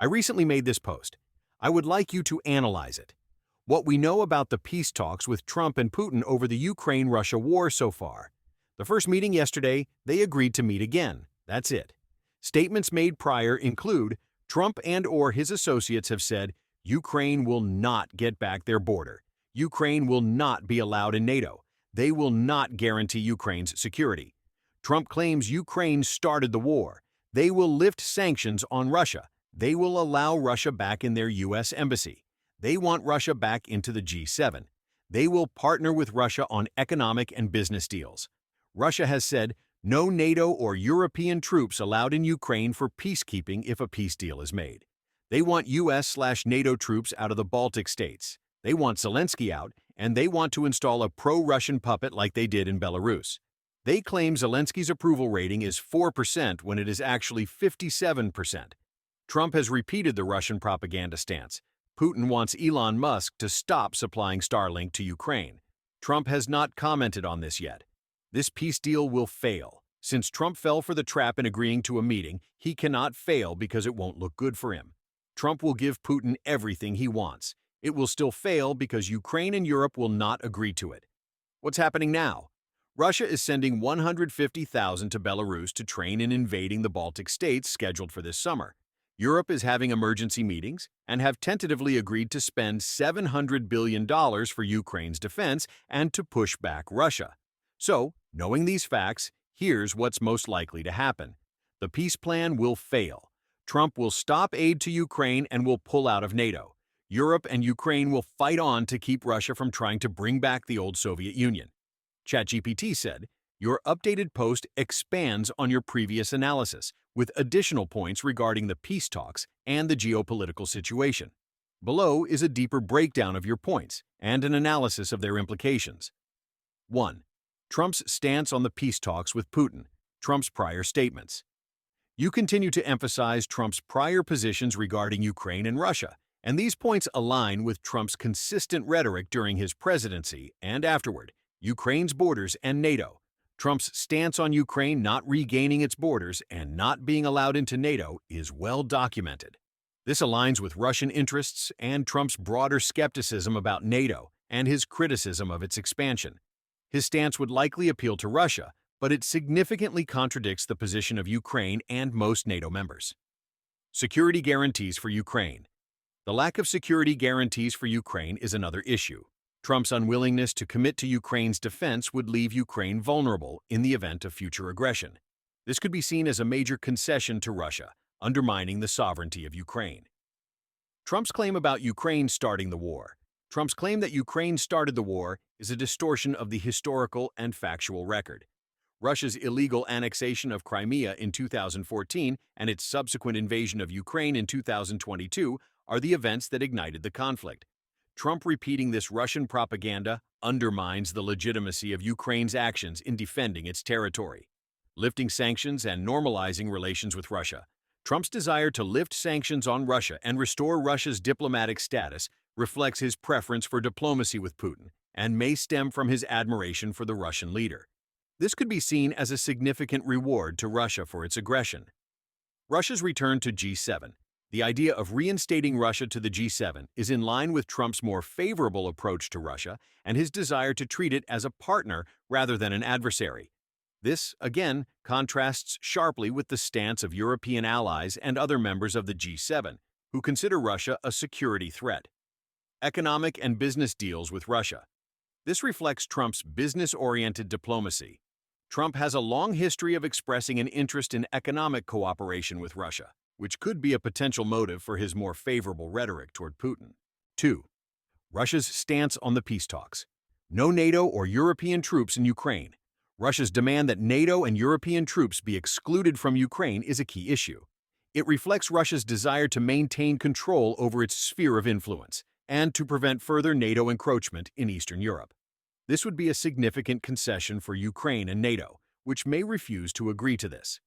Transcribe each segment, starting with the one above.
I recently made this post. I would like you to analyze it. What we know about the peace talks with Trump and Putin over the Ukraine-Russia war so far. The first meeting yesterday, they agreed to meet again. That's it. Statements made prior include Trump and/or his associates have said Ukraine will not get back their border. Ukraine will not be allowed in NATO. They will not guarantee Ukraine's security. Trump claims Ukraine started the war. They will lift sanctions on Russia. They will allow Russia back in their U.S. embassy. They want Russia back into the G7. They will partner with Russia on economic and business deals. Russia has said no NATO or European troops allowed in Ukraine for peacekeeping if a peace deal is made. They want U.S./NATO troops out of the Baltic states. They want Zelensky out, and they want to install a pro-Russian puppet like they did in Belarus. They claim Zelensky's approval rating is 4% when it is actually 57%. Trump has repeated the Russian propaganda stance. Putin wants Elon Musk to stop supplying Starlink to Ukraine. Trump has not commented on this yet. This peace deal will fail. Since Trump fell for the trap in agreeing to a meeting, he cannot fail because it won't look good for him. Trump will give Putin everything he wants. It will still fail because Ukraine and Europe will not agree to it. What's happening now? Russia is sending 150,000 to Belarus to train in invading the Baltic states scheduled for this summer. Europe is having emergency meetings and have tentatively agreed to spend $700 billion for Ukraine's defense and to push back Russia. So, knowing these facts, here's what's most likely to happen. The peace plan will fail. Trump will stop aid to Ukraine and will pull out of NATO. Europe and Ukraine will fight on to keep Russia from trying to bring back the old Soviet Union. ChatGPT said, "Your updated post expands on your previous analysis, with additional points regarding the peace talks and the geopolitical situation. Below is a deeper breakdown of your points and an analysis of their implications." 1. Trump's stance on the peace talks with Putin. Trump's prior statements. You continue to emphasize Trump's prior positions regarding Ukraine and Russia, and these points align with Trump's consistent rhetoric during his presidency and afterward. Ukraine's borders and NATO. Trump's stance on Ukraine not regaining its borders and not being allowed into NATO is well documented. This aligns with Russian interests and Trump's broader skepticism about NATO and his criticism of its expansion. His stance would likely appeal to Russia, but it significantly contradicts the position of Ukraine and most NATO members. Security guarantees for Ukraine. The lack of security guarantees for Ukraine is another issue. Trump's unwillingness to commit to Ukraine's defense would leave Ukraine vulnerable in the event of future aggression. This could be seen as a major concession to Russia, undermining the sovereignty of Ukraine. Trump's claim about Ukraine starting the war. Trump's claim that Ukraine started the war is a distortion of the historical and factual record. Russia's illegal annexation of Crimea in 2014 and its subsequent invasion of Ukraine in 2022 are the events that ignited the conflict. Trump repeating this Russian propaganda undermines the legitimacy of Ukraine's actions in defending its territory. Lifting sanctions and normalizing relations with Russia. Trump's desire to lift sanctions on Russia and restore Russia's diplomatic status reflects his preference for diplomacy with Putin and may stem from his admiration for the Russian leader. This could be seen as a significant reward to Russia for its aggression. Russia's return to G7. The idea of reinstating Russia to the G7 is in line with Trump's more favorable approach to Russia and his desire to treat it as a partner rather than an adversary. This, again, contrasts sharply with the stance of European allies and other members of the G7, who consider Russia a security threat. Economic and business deals with Russia. This reflects Trump's business-oriented diplomacy. Trump has a long history of expressing an interest in economic cooperation with Russia, which could be a potential motive for his more favorable rhetoric toward Putin. 2. Russia's stance on the peace talks. No NATO or European troops in Ukraine. Russia's demand that NATO and European troops be excluded from Ukraine is a key issue. It reflects Russia's desire to maintain control over its sphere of influence and to prevent further NATO encroachment in Eastern Europe. This would be a significant concession for Ukraine and NATO, which may refuse to agree to this.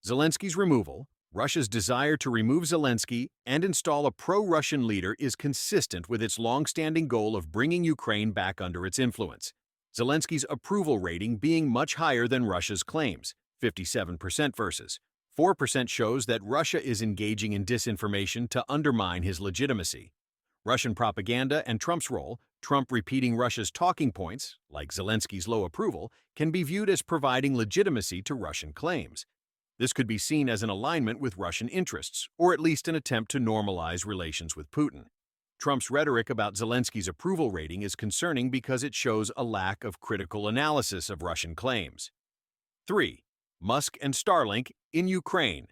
Zelensky's removal. Russia's desire to remove Zelensky and install a pro-Russian leader is consistent with its long-standing goal of bringing Ukraine back under its influence. Zelensky's approval rating being much higher than Russia's claims, 57% versus 4% shows that Russia is engaging in disinformation to undermine his legitimacy. Russian propaganda and Trump's role, Trump repeating Russia's talking points, like Zelensky's low approval, can be viewed as providing legitimacy to Russian claims. This could be seen as an alignment with Russian interests, or at least an attempt to normalize relations with Putin. Trump's rhetoric about Zelensky's approval rating is concerning because it shows a lack of critical analysis of Russian claims. 3. Musk and Starlink in Ukraine.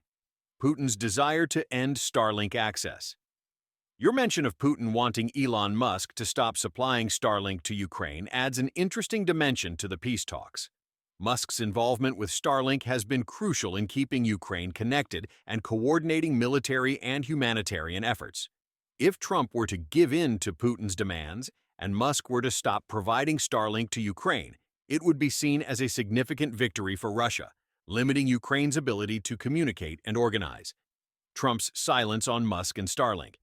Putin's desire to end Starlink access. Your mention of Putin wanting Elon Musk to stop supplying Starlink to Ukraine adds an interesting dimension to the peace talks. Musk's involvement with Starlink has been crucial in keeping Ukraine connected and coordinating military and humanitarian efforts. If Trump were to give in to Putin's demands and Musk were to stop providing Starlink to Ukraine, it would be seen as a significant victory for Russia, limiting Ukraine's ability to communicate and organize. Trump's silence on Musk and Starlink.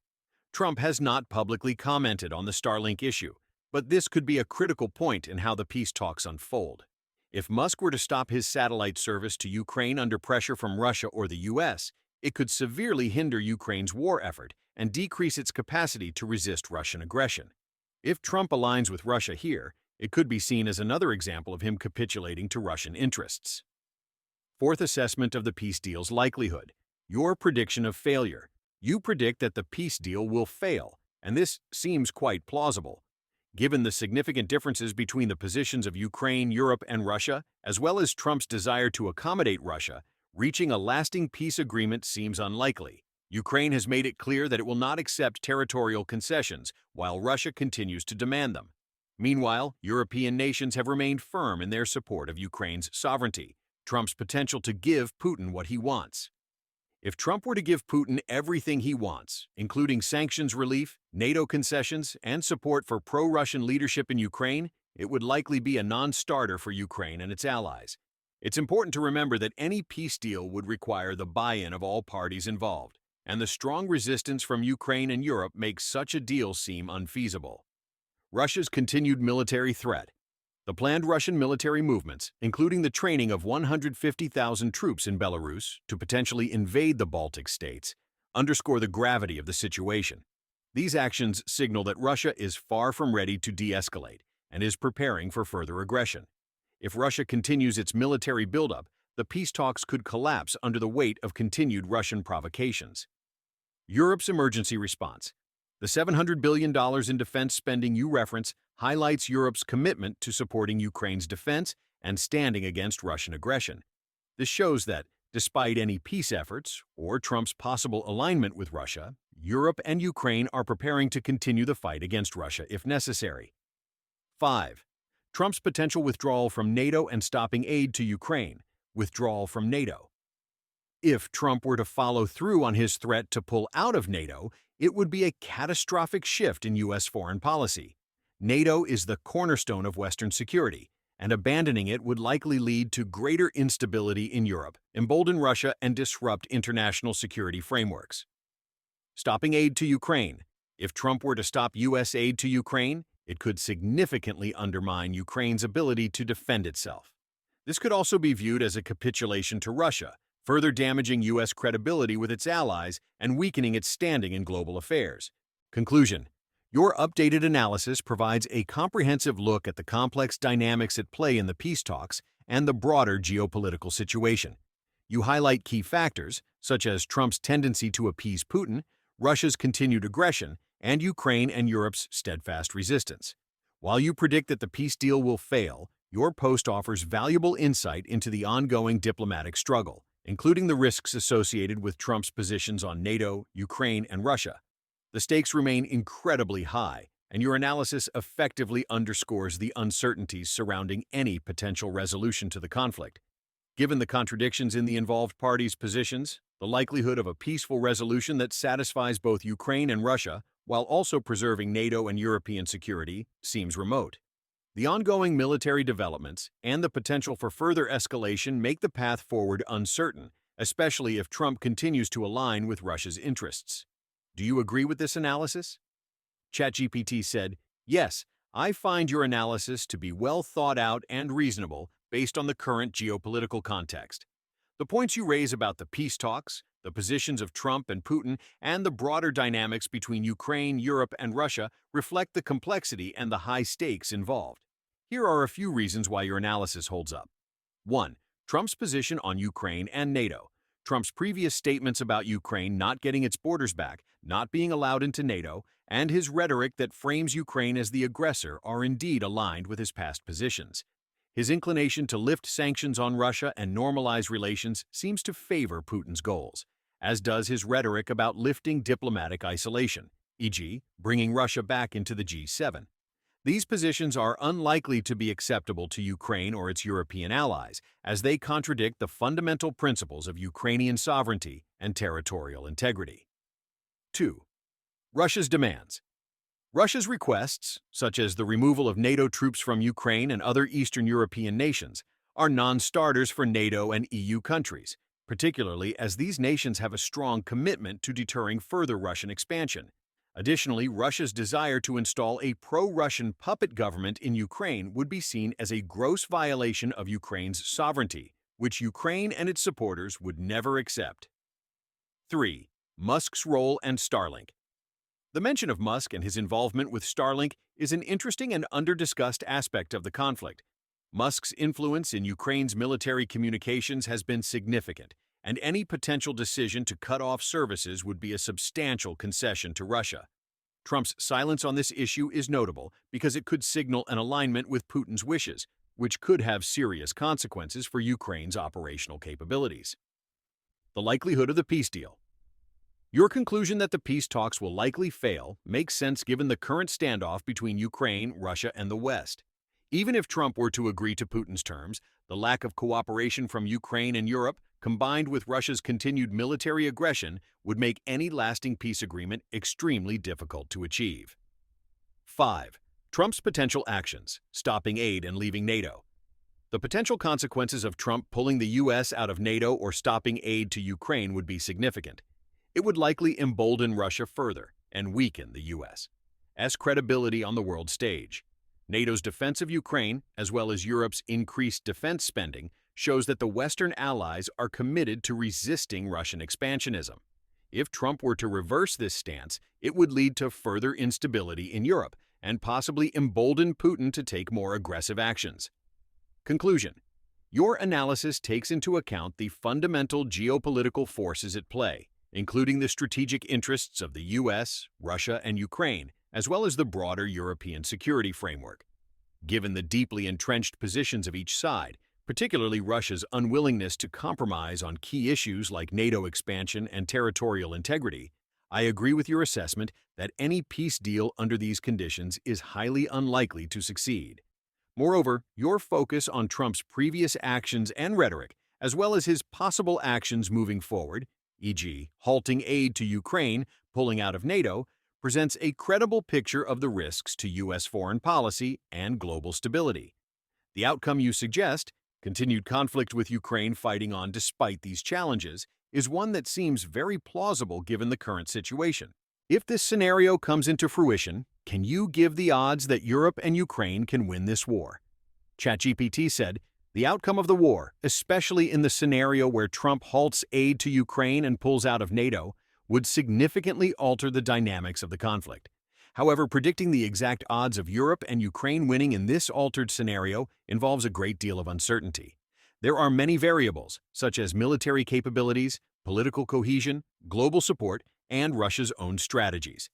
Trump has not publicly commented on the Starlink issue, but this could be a critical point in how the peace talks unfold. If Musk were to stop his satellite service to Ukraine under pressure from Russia or the U.S., it could severely hinder Ukraine's war effort and decrease its capacity to resist Russian aggression. If Trump aligns with Russia here, it could be seen as another example of him capitulating to Russian interests. Fourth assessment of the peace deal's likelihood. Your prediction of failure. You predict that the peace deal will fail, and this seems quite plausible. Given the significant differences between the positions of Ukraine, Europe, and Russia, as well as Trump's desire to accommodate Russia, reaching a lasting peace agreement seems unlikely. Ukraine has made it clear that it will not accept territorial concessions, while Russia continues to demand them. Meanwhile, European nations have remained firm in their support of Ukraine's sovereignty, Trump's potential to give Putin what he wants. If Trump were to give Putin everything he wants, including sanctions relief, NATO concessions, and support for pro-Russian leadership in Ukraine, it would likely be a non-starter for Ukraine and its allies. It's important to remember that any peace deal would require the buy-in of all parties involved, and the strong resistance from Ukraine and Europe makes such a deal seem unfeasible. Russia's continued military threat. The planned Russian military movements, including the training of 150,000 troops in Belarus to potentially invade the Baltic states, underscore the gravity of the situation. These actions signal that Russia is far from ready to de-escalate and is preparing for further aggression. If Russia continues its military buildup, the peace talks could collapse under the weight of continued Russian provocations. Europe's emergency response. The $700 billion in defense spending you reference highlights Europe's commitment to supporting Ukraine's defense and standing against Russian aggression. This shows that, despite any peace efforts or Trump's possible alignment with Russia, Europe and Ukraine are preparing to continue the fight against Russia if necessary. 5. Trump's potential withdrawal from NATO and stopping aid to Ukraine. Withdrawal from NATO. If Trump were to follow through on his threat to pull out of NATO, it would be a catastrophic shift in U.S. foreign policy. NATO is the cornerstone of Western security, and abandoning it would likely lead to greater instability in Europe, embolden Russia, and disrupt international security frameworks. Stopping aid to Ukraine. If Trump were to stop U.S. aid to Ukraine, it could significantly undermine Ukraine's ability to defend itself. This could also be viewed as a capitulation to Russia, further damaging U.S. credibility with its allies and weakening its standing in global affairs. Conclusion. Your updated analysis provides a comprehensive look at the complex dynamics at play in the peace talks and the broader geopolitical situation. You highlight key factors, such as Trump's tendency to appease Putin, Russia's continued aggression, and Ukraine and Europe's steadfast resistance. While you predict that the peace deal will fail, your post offers valuable insight into the ongoing diplomatic struggle, including the risks associated with Trump's positions on NATO, Ukraine, and Russia. The stakes remain incredibly high, and your analysis effectively underscores the uncertainties surrounding any potential resolution to the conflict. Given the contradictions in the involved parties' positions, the likelihood of a peaceful resolution that satisfies both Ukraine and Russia, while also preserving NATO and European security, seems remote. The ongoing military developments and the potential for further escalation make the path forward uncertain, especially if Trump continues to align with Russia's interests. Do you agree with this analysis? ChatGPT said, "Yes, I find your analysis to be well thought out and reasonable based on the current geopolitical context. The points you raise about the peace talks, the positions of Trump and Putin, and the broader dynamics between Ukraine, Europe, and Russia reflect the complexity and the high stakes involved. Here are a few reasons why your analysis holds up. 1. Trump's position on Ukraine and NATO. Trump's previous statements about Ukraine not getting its borders back, not being allowed into NATO, and his rhetoric that frames Ukraine as the aggressor are indeed aligned with his past positions. His inclination to lift sanctions on Russia and normalize relations seems to favor Putin's goals, as does his rhetoric about lifting diplomatic isolation, e.g., bringing Russia back into the G7. These positions are unlikely to be acceptable to Ukraine or its European allies, as they contradict the fundamental principles of Ukrainian sovereignty and territorial integrity. 2. Russia's demands. Russia's requests, such as the removal of NATO troops from Ukraine and other Eastern European nations, are non-starters for NATO and EU countries, particularly as these nations have a strong commitment to deterring further Russian expansion. Additionally, Russia's desire to install a pro-Russian puppet government in Ukraine would be seen as a gross violation of Ukraine's sovereignty, which Ukraine and its supporters would never accept. 3. Musk's role and Starlink. The mention of Musk and his involvement with Starlink is an interesting and under-discussed aspect of the conflict. Musk's influence in Ukraine's military communications has been significant, and any potential decision to cut off services would be a substantial concession to Russia. Trump's silence on this issue is notable because it could signal an alignment with Putin's wishes, which could have serious consequences for Ukraine's operational capabilities. The likelihood of the peace deal. Your conclusion that the peace talks will likely fail makes sense given the current standoff between Ukraine, Russia, and the West. Even if Trump were to agree to Putin's terms, the lack of cooperation from Ukraine and Europe, combined with Russia's continued military aggression, would make any lasting peace agreement extremely difficult to achieve. 5. Trump's potential actions, stopping aid and leaving NATO. The potential consequences of Trump pulling the U.S. out of NATO or stopping aid to Ukraine would be significant. It would likely embolden Russia further and weaken the U.S.'s credibility on the world stage. NATO's defense of Ukraine, as well as Europe's increased defense spending, shows that the Western allies are committed to resisting Russian expansionism. If Trump were to reverse this stance, it would lead to further instability in Europe and possibly embolden Putin to take more aggressive actions. Conclusion. Your analysis takes into account the fundamental geopolitical forces at play, including the strategic interests of the U.S., Russia, and Ukraine, as well as the broader European security framework. Given the deeply entrenched positions of each side, particularly Russia's unwillingness to compromise on key issues like NATO expansion and territorial integrity, I agree with your assessment that any peace deal under these conditions is highly unlikely to succeed. Moreover, your focus on Trump's previous actions and rhetoric, as well as his possible actions moving forward, e.g., halting aid to Ukraine, pulling out of NATO, presents a credible picture of the risks to U.S. foreign policy and global stability. The outcome you suggest, continued conflict with Ukraine fighting on despite these challenges, is one that seems very plausible given the current situation. If this scenario comes into fruition, can you give the odds that Europe and Ukraine can win this war? ChatGPT said, the outcome of the war, especially in the scenario where Trump halts aid to Ukraine and pulls out of NATO, would significantly alter the dynamics of the conflict. However, predicting the exact odds of Europe and Ukraine winning in this altered scenario involves a great deal of uncertainty. There are many variables, such as military capabilities, political cohesion, global support, and Russia's own strategies.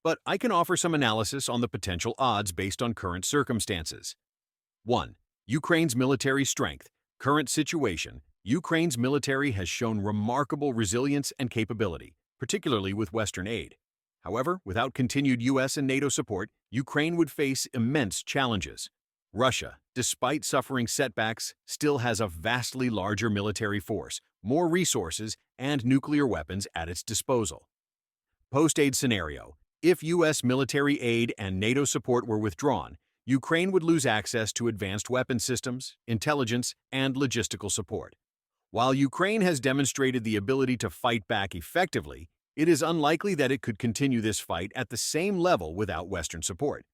But I can offer some analysis on the potential odds based on current circumstances. 1. Ukraine's military strength. Current situation. Ukraine's military has shown remarkable resilience and capability, particularly with Western aid. However, without continued U.S. and NATO support, Ukraine would face immense challenges. Russia, despite suffering setbacks, still has a vastly larger military force, more resources, and nuclear weapons at its disposal. Post-aid scenario. If U.S. military aid and NATO support were withdrawn, Ukraine would lose access to advanced weapon systems, intelligence, and logistical support. While Ukraine has demonstrated the ability to fight back effectively, it is unlikely that it could continue this fight at the same level without Western support.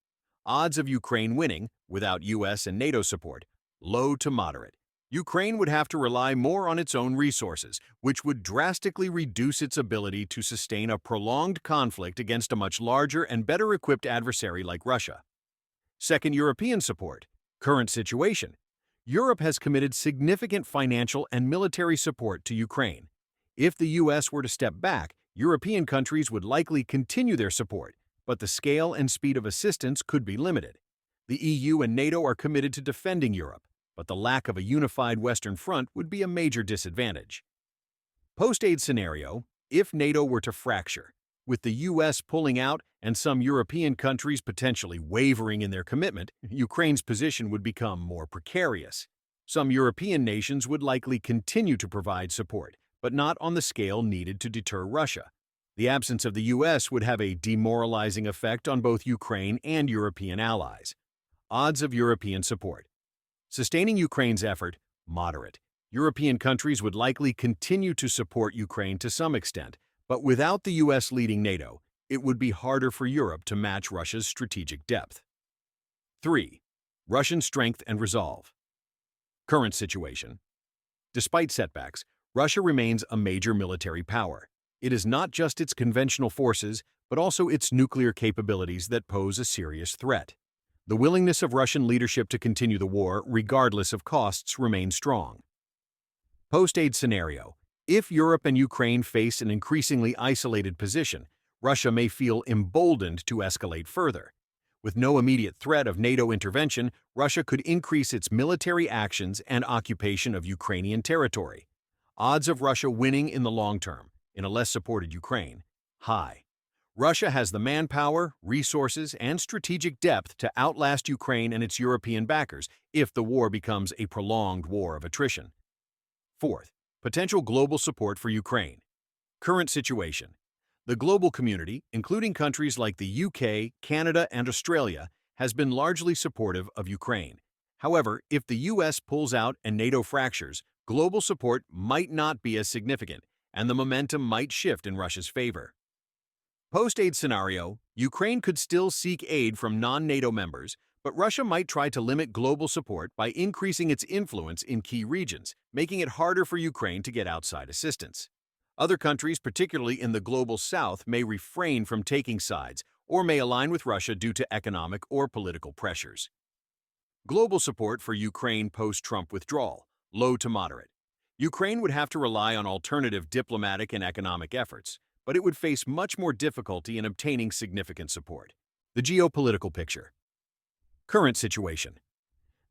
Odds of Ukraine winning, without U.S. and NATO support, low to moderate. Ukraine would have to rely more on its own resources, which would drastically reduce its ability to sustain a prolonged conflict against a much larger and better-equipped adversary like Russia. Second, European support. Current situation. Europe has committed significant financial and military support to Ukraine. If the U.S. were to step back, European countries would likely continue their support, but the scale and speed of assistance could be limited. The EU and NATO are committed to defending Europe, but the lack of a unified Western front would be a major disadvantage. Post-aid scenario, if NATO were to fracture, with the U.S. pulling out and some European countries potentially wavering in their commitment, Ukraine's position would become more precarious. Some European nations would likely continue to provide support, but not on the scale needed to deter Russia. The absence of the U.S. would have a demoralizing effect on both Ukraine and European allies. Odds of European support. Sustaining Ukraine's effort, moderate. European countries would likely continue to support Ukraine to some extent, but without the U.S. leading NATO, it would be harder for Europe to match Russia's strategic depth. 3. Russian strength and resolve. Current situation. Despite setbacks, Russia remains a major military power. It is not just its conventional forces, but also its nuclear capabilities that pose a serious threat. The willingness of Russian leadership to continue the war, regardless of costs, remains strong. Post-aid scenario. If Europe and Ukraine face an increasingly isolated position, Russia may feel emboldened to escalate further. With no immediate threat of NATO intervention, Russia could increase its military actions and occupation of Ukrainian territory. Odds of Russia winning in the long term, in a less supported Ukraine, high. Russia has the manpower, resources, and strategic depth to outlast Ukraine and its European backers if the war becomes a prolonged war of attrition. Fourth, potential global support for Ukraine. Current situation. The global community, including countries like the UK, Canada, and Australia, has been largely supportive of Ukraine. However, if the US pulls out and NATO fractures, global support might not be as significant, and the momentum might shift in Russia's favor. Post-aid scenario, Ukraine could still seek aid from non-NATO members, but Russia might try to limit global support by increasing its influence in key regions, making it harder for Ukraine to get outside assistance. Other countries, particularly in the global south, may refrain from taking sides or may align with Russia due to economic or political pressures. Global support for Ukraine post-Trump withdrawal, low to moderate. Ukraine would have to rely on alternative diplomatic and economic efforts, but it would face much more difficulty in obtaining significant support. The geopolitical picture. Current situation.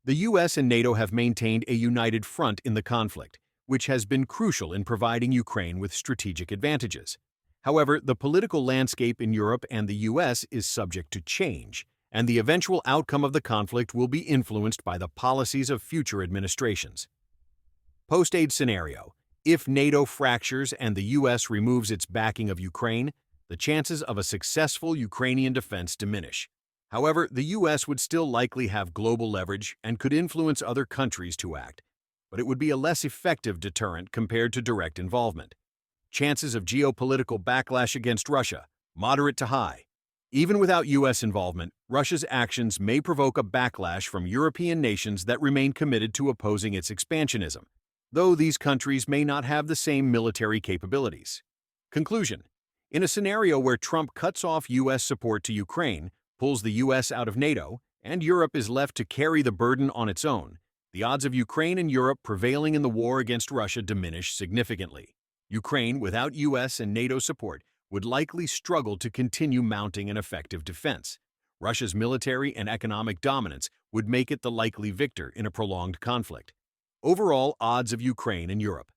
The U.S. and NATO have maintained a united front in the conflict, which has been crucial in providing Ukraine with strategic advantages. However, the political landscape in Europe and the U.S. is subject to change, and the eventual outcome of the conflict will be influenced by the policies of future administrations. Post-aid scenario. If NATO fractures and the U.S. removes its backing of Ukraine, the chances of a successful Ukrainian defense diminish. However, the U.S. would still likely have global leverage and could influence other countries to act, but it would be a less effective deterrent compared to direct involvement. Chances of geopolitical backlash against Russia, moderate to high. Even without U.S. involvement, Russia's actions may provoke a backlash from European nations that remain committed to opposing its expansionism, though these countries may not have the same military capabilities. Conclusion. In a scenario where Trump cuts off U.S. support to Ukraine, pulls the U.S. out of NATO, and Europe is left to carry the burden on its own, the odds of Ukraine and Europe prevailing in the war against Russia diminish significantly. Ukraine, without U.S. and NATO support, would likely struggle to continue mounting an effective defense. Russia's military and economic dominance would make it the likely victor in a prolonged conflict. Overall odds of Ukraine and Europe.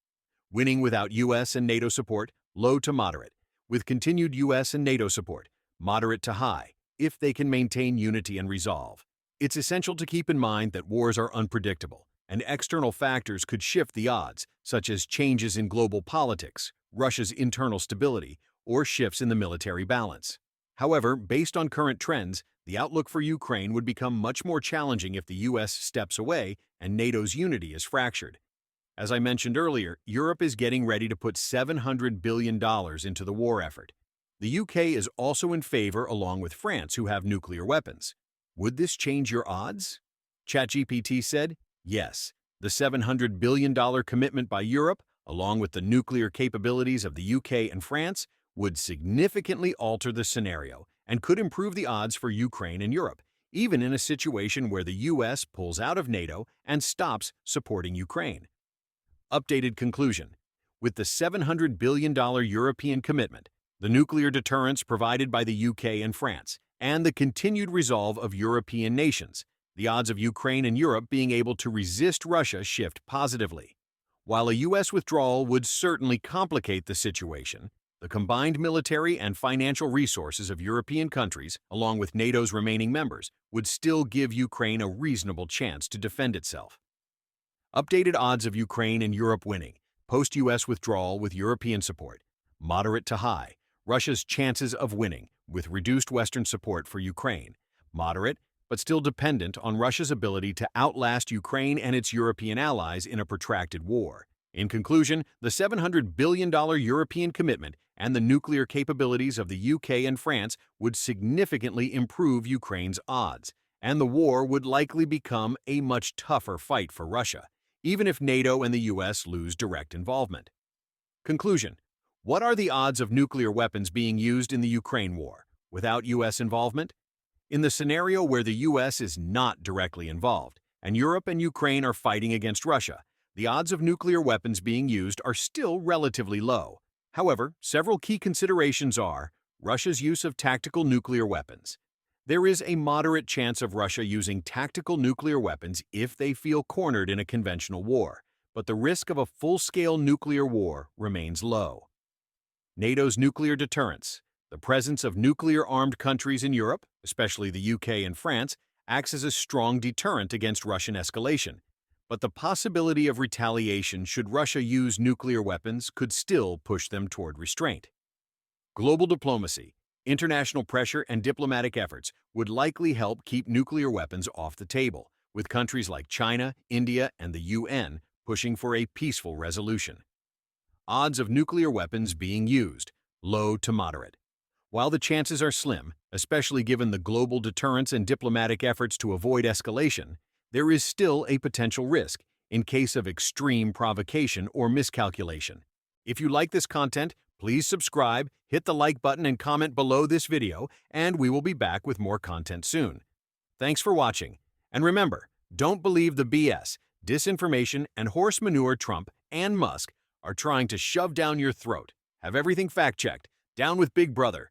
Winning without U.S. and NATO support, low to moderate. With continued U.S. and NATO support, moderate to high, if they can maintain unity and resolve. It's essential to keep in mind that wars are unpredictable, and external factors could shift the odds, such as changes in global politics, Russia's internal stability, or shifts in the military balance. However, based on current trends, the outlook for Ukraine would become much more challenging if the U.S. steps away and NATO's unity is fractured. As I mentioned earlier, Europe is getting ready to put $700 billion into the war effort. The UK is also in favor along with France, who have nuclear weapons. Would this change your odds? ChatGPT said, yes. The $700 billion commitment by Europe, along with the nuclear capabilities of the UK and France, would significantly alter the scenario and could improve the odds for Ukraine and Europe, even in a situation where the US pulls out of NATO and stops supporting Ukraine. Updated conclusion. With the $700 billion European commitment, the nuclear deterrence provided by the UK and France, and the continued resolve of European nations, the odds of Ukraine and Europe being able to resist Russia shift positively. While a U.S. withdrawal would certainly complicate the situation, the combined military and financial resources of European countries, along with NATO's remaining members, would still give Ukraine a reasonable chance to defend itself. Updated odds of Ukraine and Europe winning, post-U.S. withdrawal with European support, moderate to high, Russia's chances of winning, with reduced Western support for Ukraine, moderate, but still dependent on Russia's ability to outlast Ukraine and its European allies in a protracted war. In conclusion, the $700 billion European commitment and the nuclear capabilities of the UK and France would significantly improve Ukraine's odds, and the war would likely become a much tougher fight for Russia, even if NATO and the US lose direct involvement. Conclusion. What are the odds of nuclear weapons being used in the Ukraine war without US involvement? In the scenario where the US is not directly involved, and Europe and Ukraine are fighting against Russia, the odds of nuclear weapons being used are still relatively low. However, several key considerations are Russia's use of tactical nuclear weapons. There is a moderate chance of Russia using tactical nuclear weapons if they feel cornered in a conventional war, but the risk of a full-scale nuclear war remains low. NATO's nuclear deterrence. The presence of nuclear-armed countries in Europe, especially the UK and France, acts as a strong deterrent against Russian escalation. But the possibility of retaliation should Russia use nuclear weapons could still push them toward restraint. Global diplomacy, international pressure, and diplomatic efforts would likely help keep nuclear weapons off the table, with countries like China, India, and the UN pushing for a peaceful resolution. Odds of nuclear weapons being used, low to moderate. While the chances are slim, especially given the global deterrence and diplomatic efforts to avoid escalation, there is still a potential risk in case of extreme provocation or miscalculation. If you like this content, please subscribe, hit the like button, and comment below this video, and we will be back with more content soon. Thanks for watching, and remember, don't believe the BS, disinformation, and horse manure Trump and Musk are trying to shove down your throat. Have everything fact-checked. Down with Big Brother.